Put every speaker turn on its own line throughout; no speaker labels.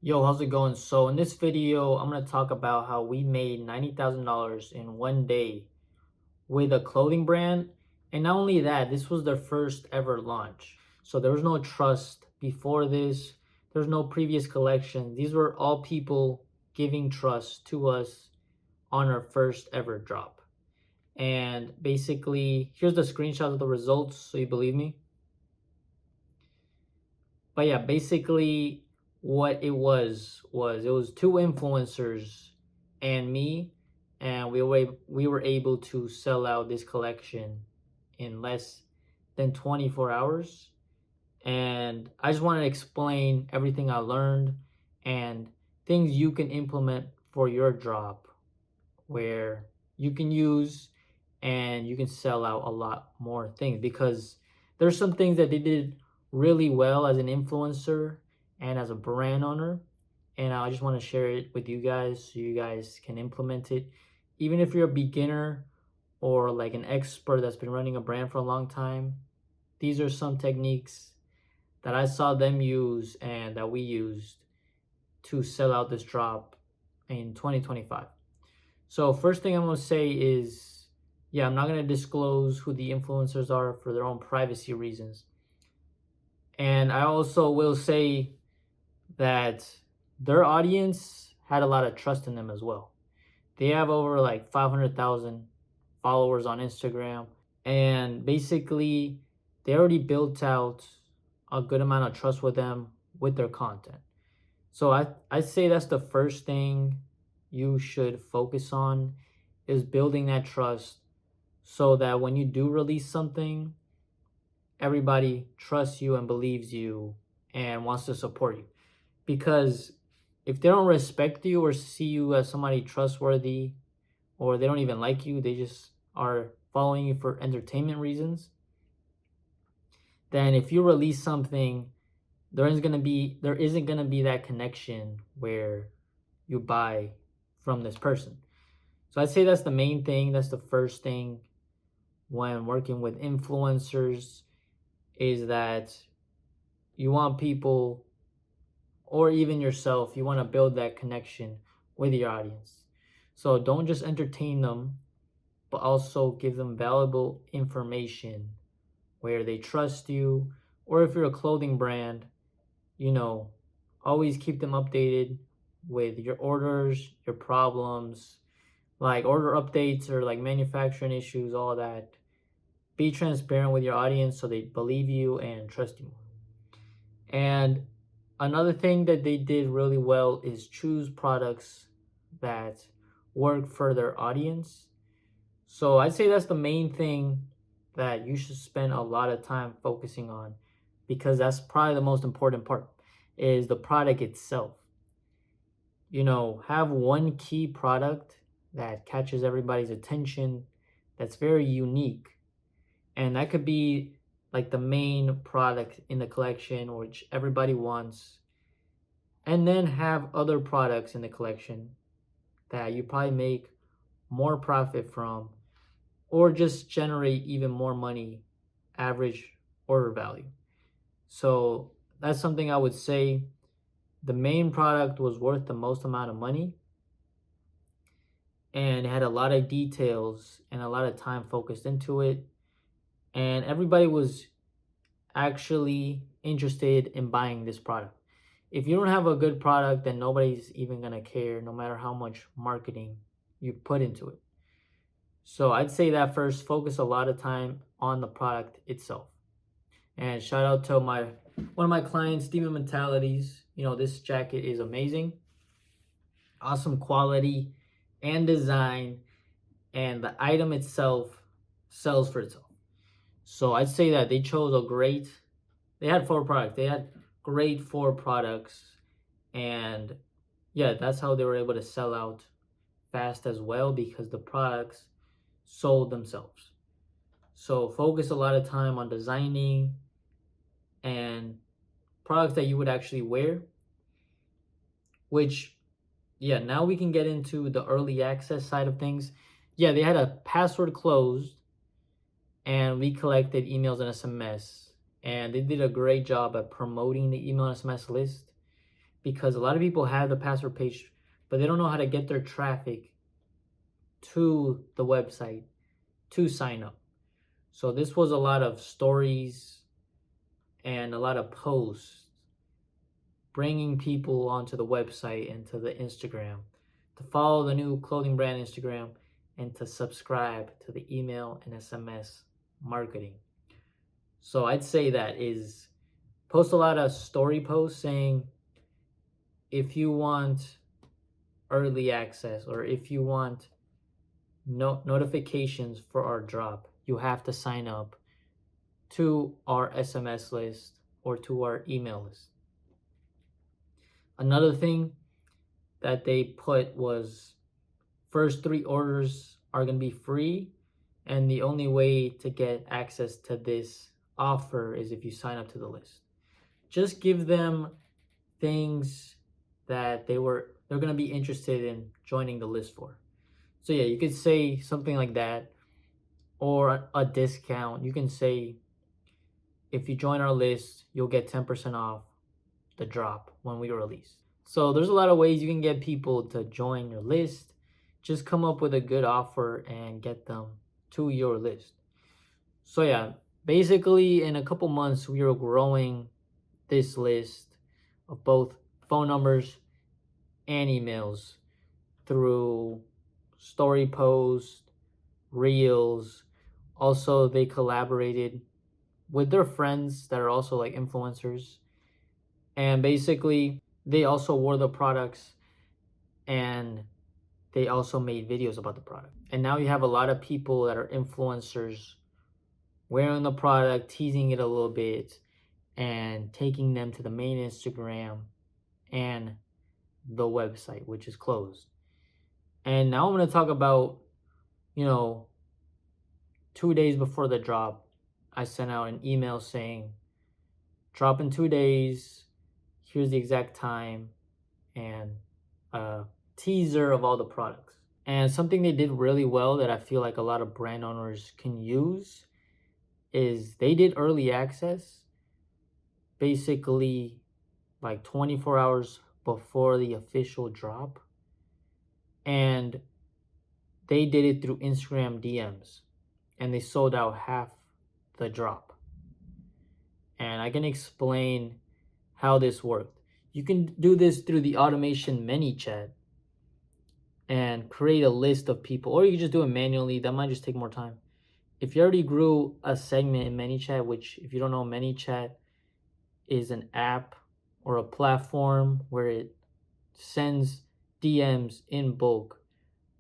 Yo, how's it going? So in this video, I'm going to talk about how we made $90,000 in one day with a clothing brand. And not only that, this was their first ever launch. So there was no trust before this. There's no previous collection. These were all people giving trust to us on our first ever drop. And basically, here's the screenshot of the results so you believe me. But yeah, basically what it was two influencers and me, and we were able to sell out this collection in less than 24 hours. And I just wanted to explain everything I learned and things you can implement for your drop where you can use and you can sell out a lot more things, because there's some things that they did really well as an influencer and as a brand owner, and I just want to share it with you guys so you guys can implement it. Even if you're a beginner or like an expert that's been running a brand for a long time, these are some techniques that I saw them use and that we used to sell out this drop in 2025. So first thing I'm gonna say is, yeah, I'm not gonna disclose who the influencers are for their own privacy reasons. And I also will say that their audience had a lot of trust in them as well. They have over like 500,000 followers on Instagram, and basically they already built out a good amount of trust with them with their content. So I say that's the first thing you should focus on, is building that trust so that when you do release something, everybody trusts you and believes you and wants to support you. Because if they don't respect you or see you as somebody trustworthy, or they don't even like you, they just are following you for entertainment reasons, then if you release something, there isn't gonna be that connection where you buy from this person. So I'd say that's the main thing. That's the first thing when working with influencers, is that you want people, or even yourself, you want to build that connection with your audience. So don't just entertain them, but also give them valuable information where they trust you. Or if you're a clothing brand, you know, always keep them updated with your orders, your problems, like order updates or like manufacturing issues, all that. Be transparent with your audience so they believe you and trust you more. And another thing that they did really well is choose products that work for their audience. So I'd say that's the main thing that you should spend a lot of time focusing on, because that's probably the most important part, is the product itself. Have one key product that catches everybody's attention, that's very unique. And that could be like the main product in the collection, which everybody wants. And then have other products in the collection that you probably make more profit from, or just generate even more money, average order value. So that's something I would say. The main product was worth the most amount of money, and it had a lot of details and a lot of time focused into it. And everybody was actually interested in buying this product. If you don't have a good product, then nobody's even going to care, no matter how much marketing you put into it. So I'd say that first, focus a lot of time on the product itself. And shout out to one of my clients, Demon Mentalities. This jacket is amazing. Awesome quality and design, and the item itself sells for itself. So I'd say that they had four products. They had great four products. And yeah, that's how they were able to sell out fast as well, because the products sold themselves. So focus a lot of time on designing and products that you would actually wear, which, yeah, now we can get into the early access side of things. Yeah, they had a password closed, and we collected emails and SMS, and they did a great job at promoting the email and SMS list. because a lot of people have the password page, but they don't know how to get their traffic to the website to sign up. So this was a lot of stories and a lot of posts bringing people onto the website and to the Instagram to follow the new clothing brand Instagram and to subscribe to the email and SMS marketing. So I'd say that is post a lot of story posts saying if you want early access or if you want notifications for our drop, you have to sign up to our SMS list or to our email list. Another thing that they put was first 3 orders are going to be free, and the only way to get access to this offer is if you sign up to the list. Just give them things that they're going to be interested in joining the list for. So yeah, you could say something like that, or a discount. You can say if you join our list, you'll get 10% off the drop when we release. So there's a lot of ways you can get people to join your list. Just come up with a good offer and get them to your list. So yeah, basically in a couple months, we are growing this list of both phone numbers and emails through story posts, reels. Also, they collaborated with their friends that are also like influencers. And basically, they also wore the products and they also made videos about the product. And now you have a lot of people that are influencers wearing the product, teasing it a little bit, and taking them to the main Instagram and the website, which is closed. And now I'm going to talk about, 2 days before the drop, I sent out an email saying, drop in 2 days, here's the exact time, and a teaser of all the products. And something they did really well that I feel like a lot of brand owners can use is they did early access basically like 24 hours before the official drop. And they did it through Instagram DMs. And they sold out half the drop. And I can explain how this worked. You can do this through the automation ManyChat and create a list of people, or you can just do it manually. That might just take more time. If you already grew a segment in ManyChat, which if you don't know, ManyChat is an app or a platform where it sends DMs in bulk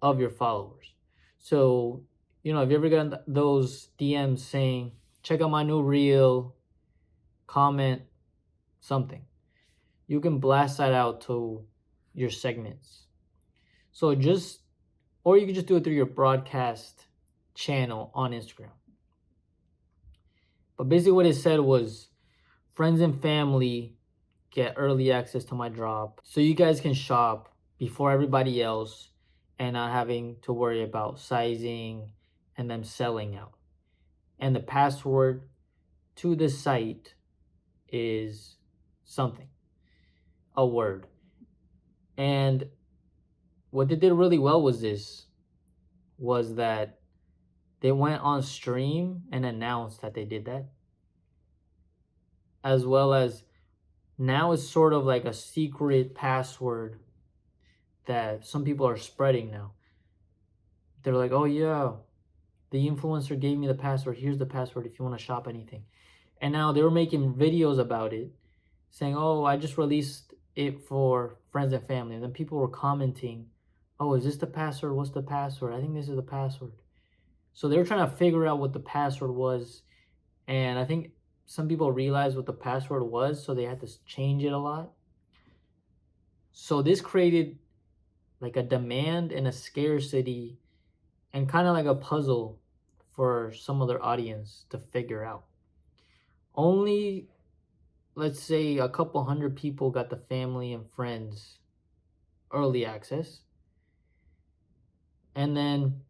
of your followers. So, if you ever got those DMs saying, check out my new reel, comment something, you can blast that out to your segments. So or you can just do it through your broadcast channel on Instagram. But basically what it said was, friends and family get early access to my drop so you guys can shop before everybody else and not having to worry about sizing and them selling out. And the password to the site is something, a word. And what they did really well was that they went on stream and announced that they did that, as well as now it's sort of like a secret password that some people are spreading now. They're like, oh yeah, the influencer gave me the password. Here's the password if you want to shop anything. And now they were making videos about it saying, oh, I just released it for friends and family. And then people were commenting, oh, is this the password? What's the password? I think this is the password. So they were trying to figure out what the password was. And I think some people realized what the password was, so they had to change it a lot. So this created like a demand and a scarcity and kind of like a puzzle for some of their audience to figure out. Only, let's say, a couple hundred people got the family and friends early access. And then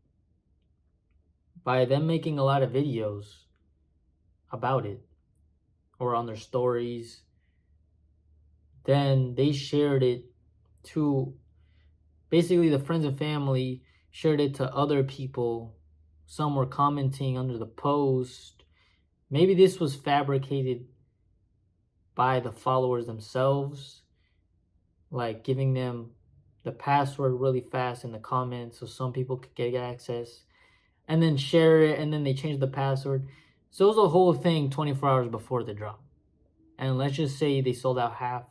by them making a lot of videos about it or on their stories, then they shared it to, basically the friends and family shared it to other people. Some were commenting under the post. Maybe this was fabricated by the followers themselves, like giving them the password really fast in the comments so some people could get access and then share it, and then they changed the password. So it was a whole thing 24 hours before the drop. And let's just say they sold out half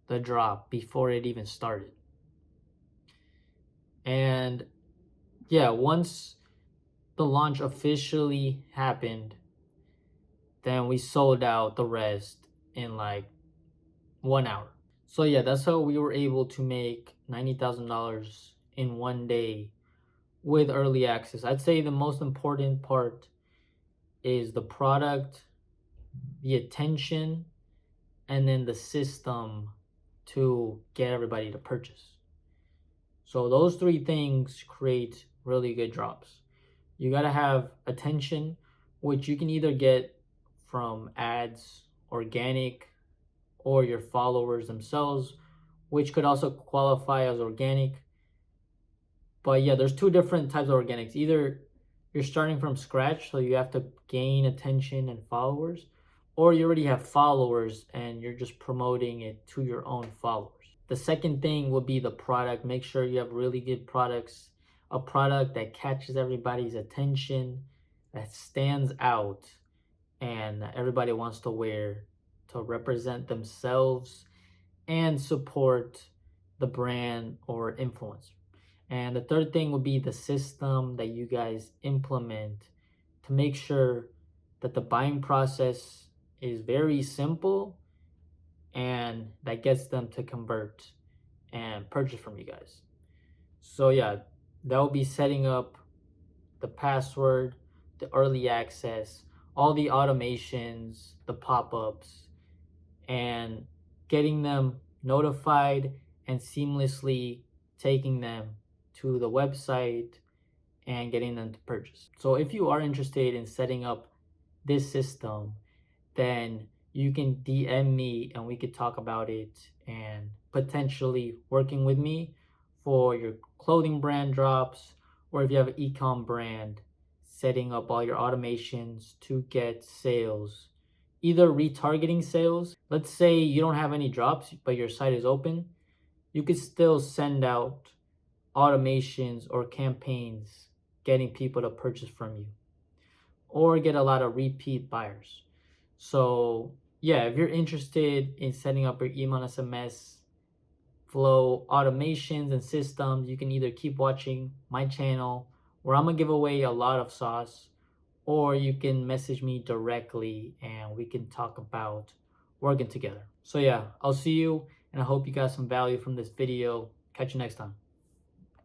the drop before it even started. And yeah, once the launch officially happened, then we sold out the rest in like 1 hour. So yeah, that's how we were able to make $90,000 in one day with early access. I'd say the most important part is the product, the attention, and then the system to get everybody to purchase. So those three things create really good drops. You got to have attention, which you can either get from ads, organic, or your followers themselves, which could also qualify as organic. But yeah, there's two different types of organics. Either you're starting from scratch, so you have to gain attention and followers, or you already have followers and you're just promoting it to your own followers. The second thing would be the product. Make sure you have really good products, a product that catches everybody's attention, that stands out, and that everybody wants to wear to represent themselves and support the brand or influencer. And the third thing would be the system that you guys implement to make sure that the buying process is very simple and that gets them to convert and purchase from you guys. So yeah, that will be setting up the password, the early access, all the automations, the pop-ups, and getting them notified and seamlessly taking them to the website and getting them to purchase. So if you are interested in setting up this system, then you can DM me and we could talk about it and potentially working with me for your clothing brand drops, or if you have an e-com brand, setting up all your automations to get sales, either retargeting sales. Let's say you don't have any drops but your site is open, you could still send out automations or campaigns getting people to purchase from you or get a lot of repeat buyers. So yeah, if you're interested in setting up your email SMS flow automations and systems, you can either keep watching my channel where I'm gonna give away a lot of sauce, or you can message me directly and we can talk about working together. So yeah, I'll see you and I hope you got some value from this video. Catch you next time.